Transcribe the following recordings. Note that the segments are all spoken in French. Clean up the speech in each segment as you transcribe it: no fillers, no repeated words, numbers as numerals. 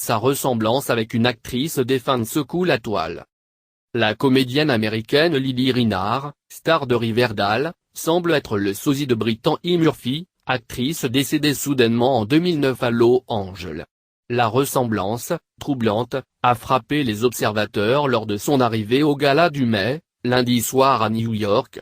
Sa ressemblance avec une actrice défunte secoue la toile. La comédienne américaine Lily Reinhart, star de Riverdale, semble être le sosie de Brittany Murphy, actrice décédée soudainement en 2009 à Los Angeles. La ressemblance, troublante, a frappé les observateurs lors de son arrivée au gala du mai, lundi soir à New York.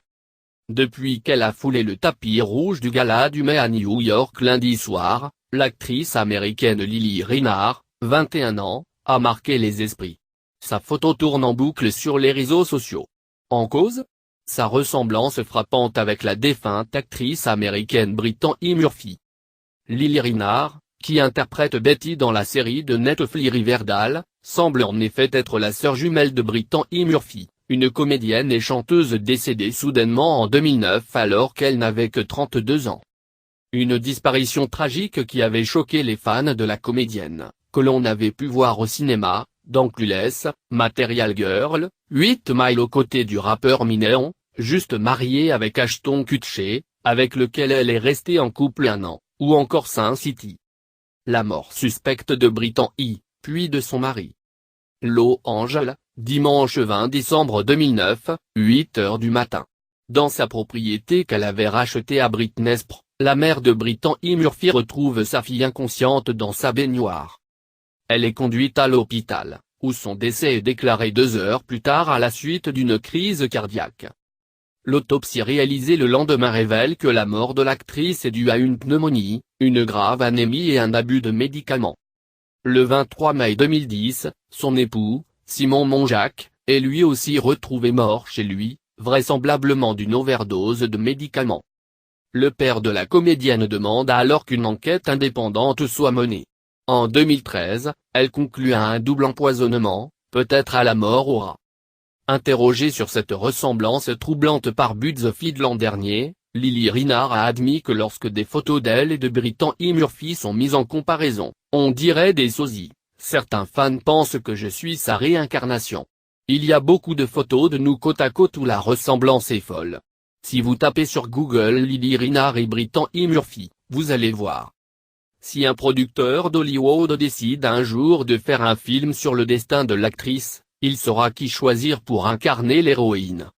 Depuis qu'elle a foulé le tapis rouge du gala du mai à New York lundi soir, l'actrice américaine Lily Reinhart, 21 ans, a marqué les esprits. Sa photo tourne en boucle sur les réseaux sociaux. En cause ? Sa ressemblance frappante avec la défunte actrice américaine Brittany Murphy. Lily Reinhart, qui interprète Betty dans la série de Netflix Riverdale, semble en effet être la sœur jumelle de Brittany Murphy, une comédienne et chanteuse décédée soudainement en 2009 alors qu'elle n'avait que 32 ans. Une disparition tragique qui avait choqué les fans de la comédienne, que l'on avait pu voir au cinéma, dans Clueless, Material Girl, 8 Mile aux côtés du rappeur Eminem, juste mariée avec Ashton Kutcher, avec lequel elle est restée en couple 1 an, ou encore Sin City. La mort suspecte de Brittany, puis de son mari. Los Angeles, dimanche 20 décembre 2009, 8 h du matin. Dans sa propriété qu'elle avait rachetée à Britney Spears, la mère de Brittany Murphy retrouve sa fille inconsciente dans sa baignoire. Elle est conduite à l'hôpital, où son décès est déclaré 2 heures plus tard à la suite d'une crise cardiaque. L'autopsie réalisée le lendemain révèle que la mort de l'actrice est due à une pneumonie, une grave anémie et un abus de médicaments. Le 23 mai 2010, son époux, Simon Monjack, est lui aussi retrouvé mort chez lui, vraisemblablement d'une overdose de médicaments. Le père de la comédienne demande alors qu'une enquête indépendante soit menée. En 2013, elle conclut à un double empoisonnement, peut-être à la mort au rat. Interrogée sur cette ressemblance troublante par BuzzFeed l'an dernier, Lily Reinhart a admis que lorsque des photos d'elle et de Brittany Murphy sont mises en comparaison, on dirait des sosies. Certains fans pensent que je suis sa réincarnation. Il y a beaucoup de photos de nous côte à côte où la ressemblance est folle. Si vous tapez sur Google Lily Reinhart et Brittany Murphy, vous allez voir. Si un producteur d'Hollywood décide un jour de faire un film sur le destin de l'actrice, il saura qui choisir pour incarner l'héroïne.